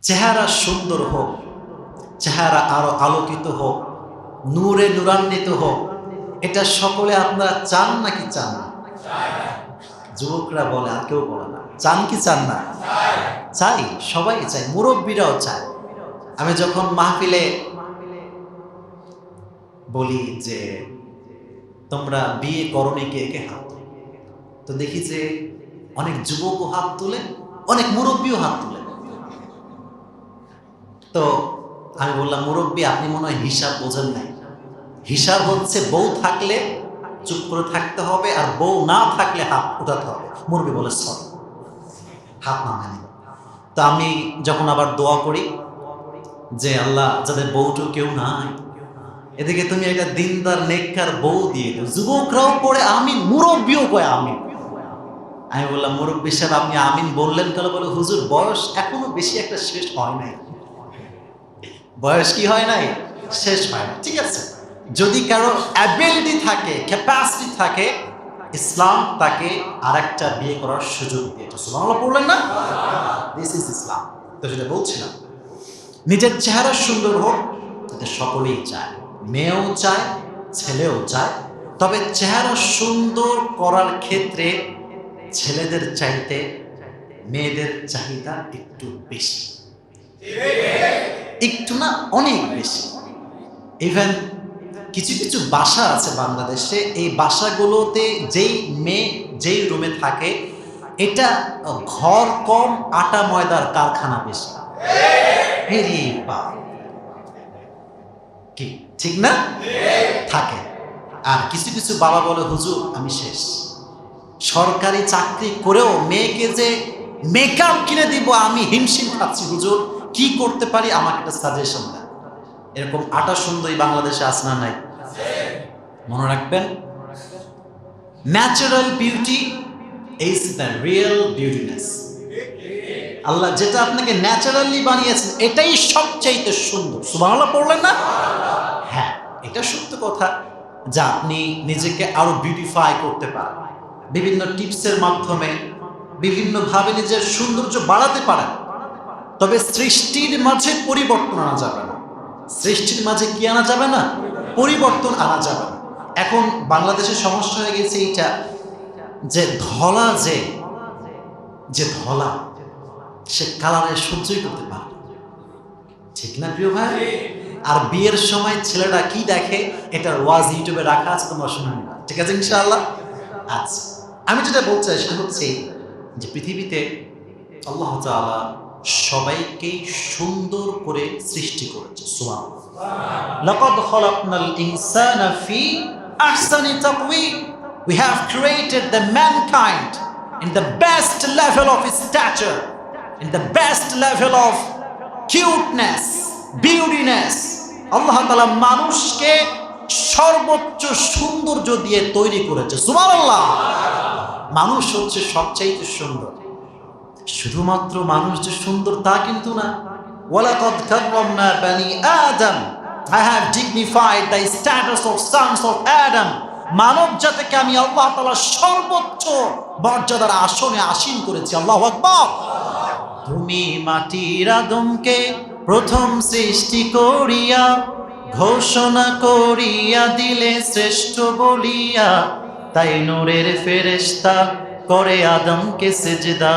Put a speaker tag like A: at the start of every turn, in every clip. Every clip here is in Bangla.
A: চেহারা সুন্দর হোক, চেহারা আরো আলোকিত হোক, নূরে নূরান্বিত হোক, এটা সকলে আপনারা চান নাকি চান না? যুবকরা বলে, আর কেউ বলে না। চান কি চান না? চাই, সবাই চাই, মুরব্বীরাও চায়। আমি যখন মাহফিলে বলি যে তোমরা বিয়ে করনি, কে কে হাত তোলে, তো দেখি যে অনেক যুবকও হাত তুলে, অনেক মুরব্বীও হাত তুলে। তো আমি বললাম, মুরব্বী আপনি মনে হয় হিসাব বোঝেন নাই। হিসাব হচ্ছে বউ থাকলে চুপ করে থাকতে হবে, আর বউ না থাকলে হাত উঠাতে হবে। মুরব্বী বলে সরি, হাত নামানি। তো আমি যখন আবার দোয়া করি যে আল্লাহ, যাদের বউটো কেউ নাই, এদিকে তুমি একটা দিনদার নেককার বউ দিয়ে দাও। যুবকরাও পড়ে আমিন, মুরব্বীও কয় আমিন। আমি বললাম, মুরব্বী সাহেব আপনি আমিন বললেন কেন? বলে হুজুর বয়স এখনো বেশি একটা শেষ হয় নাই। বয়স কি হয় নাই? শেষ হয় না। ঠিক আছে, যদি কারো অ্যাবিলিটি থাকে, ক্যাপাসিটি থাকে, ইসলাম তাকে আরেকটা বিয়ে করার সুযোগ দিয়েছে। সুবহানাল্লাহ পড়লেন না? দিস ইজ ইসলাম। তো যেটা বলছিলাম, নিজের চেহারা সুন্দর হোক, এটা সকলেই চায়, মেয়েও চায়, ছেলেও চায়। তবে চেহারা সুন্দর করার ক্ষেত্রে ছেলেদের চাইতে মেয়েদের চাহিদা একটু বেশি, একটু না অনেক বেশি। ইভেন কিছু কিছু বাসা আছে বাংলাদেশে, এই বাসাগুলোতে যেই মেয়ে যেই রুমে থাকে, এটা ঘর কম আটা ময়দার কারখানা বেশি। কি ঠিক না? থাকে। আর কিছু কিছু বাবা বলে, হুজুর আমি শেষ, সরকারি চাকরি করেও মেয়েকে যে মেকআপ কিনে দিব আমি হিমশিম খাচ্ছি। হুজুর কি করতে পারি, আমাকে একটা সাজেশন দেন। এরকম আটা সুন্দরী বাংলাদেশে আছে না নাই? মনে রাখবেন, natural beauty is the real beautyness. Allah যেটা আপনাকে ন্যাচারালি বানিয়েছেন, এটাই সবচাইতে সুন্দর। সুবহানাল্লাহ পড়লেন না? হ্যাঁ, এটা সত্য কথা, যা আপনি নিজেকে আরো বিউটিফাই করতে পারেন বিভিন্ন টিপসের মাধ্যমে, বিভিন্নভাবে নিজের সৌন্দর্য বাড়াতে পারেন। তবে সৃষ্টির মাঝে পরিবর্তন আনা যাবে না। সৃষ্টির মাঝে কি আনা যাবে না? পরিবর্তন আনা যাবে না। এখন বাংলাদেশের সমস্যা হয়ে গেছে এইটা, যে ধলা যে ধলা, সে কালারে সহ্যই করতে পারে, ঠিক না প্রিয় ভাই? আর বিয়ের সময় ছেলেরা কি দেখে, এটার ওয়াজ ইউটিউবে রাখা আছে, তোমরা শুনে নিবা, ঠিক আছে ইনশাআল্লাহ। আচ্ছা, আমি যেটা বলতে চাই সেটা হচ্ছে যে পৃথিবীতে আল্লাহ তাআলা সবাইকেই সুন্দর করে সৃষ্টি করেছে। সুবহানাল্লাহ, লাকাদ খালাকনাল ইনসানা ফি আহসানি তাকওয়িম। We have created the mankind in the best level of stature, in the best level of cuteness, beautiness. আল্লাহ তাআলা মানুষকে সর্বোচ্চ সৌন্দর্য দিয়ে তৈরি করেছে। সুবহানাল্লাহ, মানুষ হচ্ছে সবচাইতে সুন্দর। শুধুমাত্র মানুষ যে সুন্দর তা কিন্তু না। ওয়ালাকাদ কাররামনা বানি আদম, I have dignified the status of sons of Adam. মানব জাতিকে আমি আল্লাহ তাআলা সর্বোচ্চ মর্যাদার আসনে আসীন করেছি। আল্লাহু আকবার। তুমি মাটির আদমকে প্রথম সৃষ্টি করিয়া ঘোষণা করিয়া দিলে শ্রেষ্ঠ বলিয়া, তাই নূরের ফেরেশতা করে আদমকে সেজদা,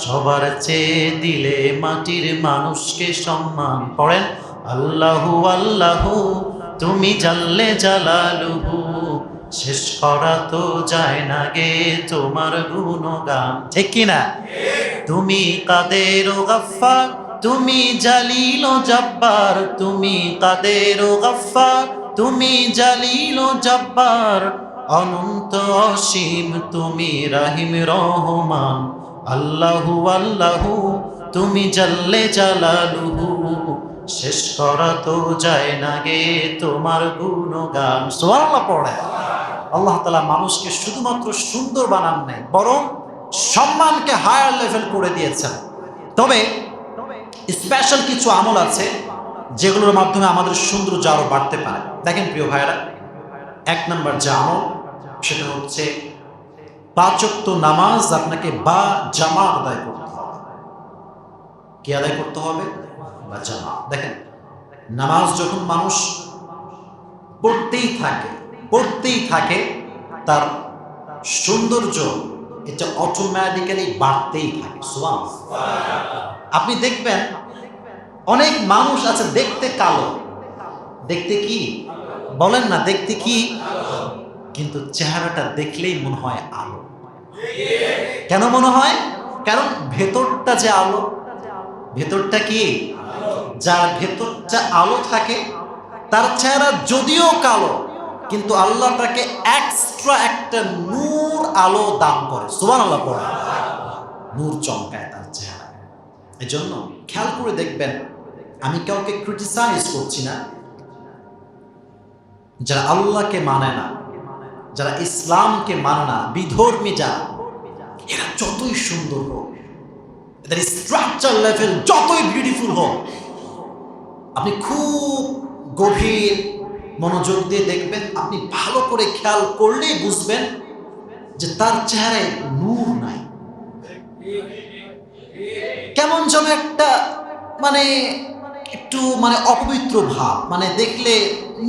A: সবার চেয়ে দিলে মাটির মানুষকে সম্মান। পড়েন, আল্লাহু আল্লাহু তুমি জাল্লে জালালুহু, শেষ করা তো যায় না গে তোমার গুণগান, ঠিক কিনা? তুমি কাদের ও গফফার, তুমি জালিল ও জব্বার, তুমি কাদের ও গফফার, তুমি জালিল ও জব্বার, অনন্ত অসীম তুমি রাহিম রহমান। আল্লাহু আল্লাহু তুমি জাল্লে জালালুহু, শেষ করা তো যায় না গে তোমার গুণগান। সুবহানাল্লাহ পড়ে। আল্লাহ তাআলা মানুষকে শুধুমাত্র সুন্দর বানান নাই, বরং সম্মানকে হায়ার লেভেল করে দিয়েছেন। তবে স্পেশাল কিছু আমল আছে যেগুলোর মাধ্যমে আমাদের সৌন্দর্য আরো বাড়তে পারে। দেখেন প্রিয় ভাইরা, এক নম্বর যে আমল সেটা হচ্ছে 5 ওয়াক্ত নামাজ আপনাকে বা জামাত আদায় করতে হবে। কি আদায় করতে হবে? বা জামাত। দেখেন, নামাজ যখন মানুষ পড়তেই থাকে তার সৌন্দর্য এটা অটোমেটিক্যালি বাড়তেই থাকে। সুবহানাল্লাহ। আপনি দেখবেন অনেক মানুষ আছে দেখতে কালো, দেখতে কি বলেন না, দেখতে কি, কিন্তু চেহারাটা দেখলেই মনে হয় আলো। কেন মনে হয়? কারণ ভেতরটা যে আলো, ভেতরটা কি, যার ভেতরটা আলো থাকে তার চেহারা যদিও কালো, কিন্তু আল্লাহ তাকে এক্সট্রা একটা নূর আলো দান করে। সুবহানাল্লাহ পড়ে, নূর চমকায় তার চেহারা। এজন্য খেয়াল করে দেখবেন, আমি কাউকে ক্রিটিসাইজ করছি না, যারা আল্লাহকে মানে না, যারা ইসলামকে মানে না, বিধর্মী যারা, এরা যতই সুন্দর হোক, এদের স্ট্রাকচার লেভেল যতই বিউটিফুল হোক, আপনি খুব গভীর মনোযোগ দিয়ে দেখবেন, আপনি ভালো করে খেয়াল করলেই বুঝবেন যে তার চেহারায় নূর নাই। কেমন যেন একটা মানে একটু মানে অপবিত্র ভাব, মানে দেখলে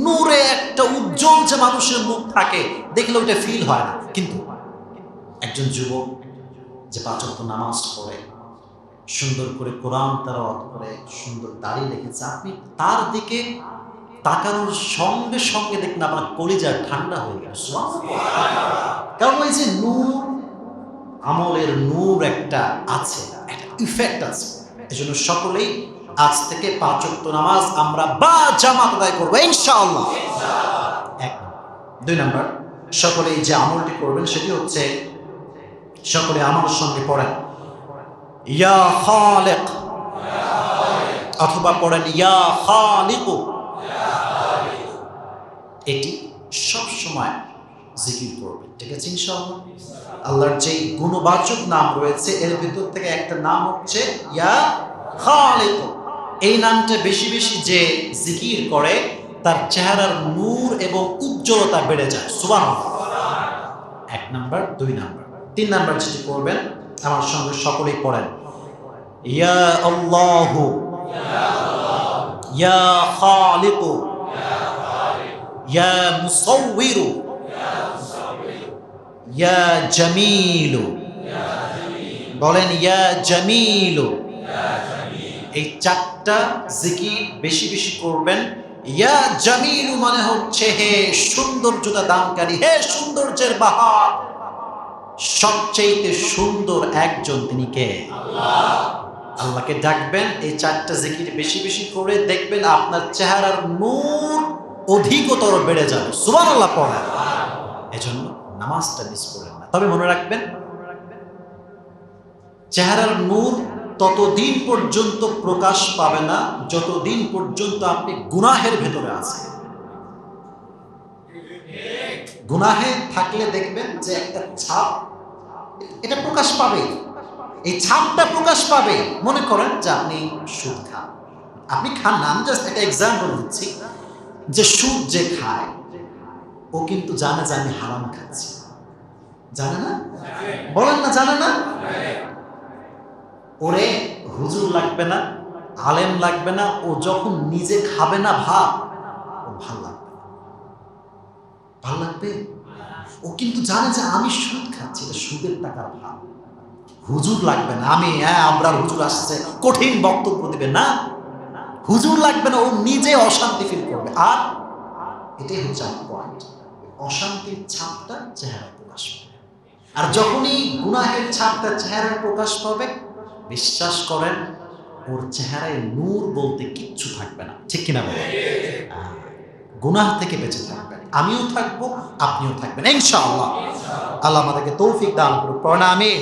A: নূরে একটা উজ্জ্বল যে মানুষের মুখ থাকে, দেখলে ওইটা ফিল হয় না। কিন্তু একজন যুবক যে 5 ওয়াক্ত নামাজ পড়ে, সুন্দর করে কোরআন তেলাওয়াত করে, সুন্দর দাড়ি রেখেছে, আপনি তার দিকে তাকানোর সঙ্গে সঙ্গে দেখুন আপনার কলিজা ঠান্ডা হয়ে গেল। কারণ ওই যে নূর, আমলের নূর একটা আছে, একটা ইফেক্ট আছে। এই জন্য সকলেই আজ থেকে 5 ওয়াক্ত নামাজ আমরা বা জামাত আদায় করবো ইনশাআল্লাহ। 1 2 নাম্বার, সকলেই যে আমলটি করবেন সেটি হচ্ছে, সকলে আমার সঙ্গে পড়েন ইয়া খালিক, অথবা পড়েন ইয়া খালিক। এটি সব সময় জিকির করবেন, ঠিক আছে ইনশাআল্লাহ। আল্লাহর যে গুণবাচক নাম রয়েছে এর ভিতর থেকে একটা নাম হচ্ছে ইয়া খালিক। এই নামটা বেশি বেশি যে জিকির করে তার চেহারার নূর এবং উজ্জ্বলতা বেড়ে যায়। সুবহানাল্লাহ। 1 নাম্বার, 2 নাম্বার, 3 নাম্বার যেটি করবেন, আমার সঙ্গে সকলেই পড়েন ইয়া আল্লাহু ইয়া খালিক ইয়া মুসাউবির ইয়া জামিল। বলেন ইয়া জামিল। এই 4টা জিকির বেশি বেশি করবেন। ইয়া জামিল মানে হচ্ছে হে সৌন্দর্যতা দানকারী, হে সৌন্দর্যের বাহার, সবচেয়ে সুন্দর একজন তিনি কে? আল্লাহ। আল্লাহকে ডাকবেন, এই 4টা জিকির বেশি বেশি করে দেখবেন আপনার চেহারার নূর অধিকতর বেড়ে যাবে। সুবহানাল্লাহ পড়েন। এজন্য নামাজটা মিস করেন না। তবে মনে রাখবেন, চেহারার নূর ততদিন পর্যন্ত প্রকাশ পাবে না যতদিন পর্যন্ত আপনি গুনাহের ভেতরে আছেন। গুনাহে থাকলে দেখবেন যে একটা ছাপ, এটা প্রকাশ পাবে, এই ছাপটা প্রকাশ পাবে। মনে করেন যে আপনি সুদ খান, আপনি খান না, আমি জাস্ট একটা এক্সাম্পল দিচ্ছি, যে সুদ যে খায় ও কিন্তু জানে যে আমি হারাম খাচ্ছি, জানে না? বলেন না, জানে না? ওরে হুজুর লাগবে না, আলেম লাগবে না, ও যখন নিজে খাবে না ভাত, ও ভাল লাগবে না। ভাল লাগবে? ও কিন্তু জানে যে আমি সুদ খাচ্ছি, এটা সুদের টাকার ভাত। হুজুর লাগবে না, আমি আবরার হুজুর আসছে কঠিন বক্তব্য দিবে না, হুজুর লাগবে না, ও নিজে অশান্তি ফিল করবে। আর এটাই হচ্ছে আমার পয়েন্ট, অশান্তির ছাপটা চেহারা প্রকাশ পাবে। আর যখনই গুনাহের ছাপটা চেহারায় প্রকাশ পাবে, বিশ্বাস করেন ওর চেহারায় নূর বলতে কিচ্ছু থাকবে না। ঠিক কিনা বলেন? গুনাহ থেকে বেঁচে থাকবেন, আমিও থাকবো, আপনিও থাকবেন ইনশাআল্লাহ। আল্লাহ আমাদেরকে তৌফিক দান করুক। পড়না আমিন।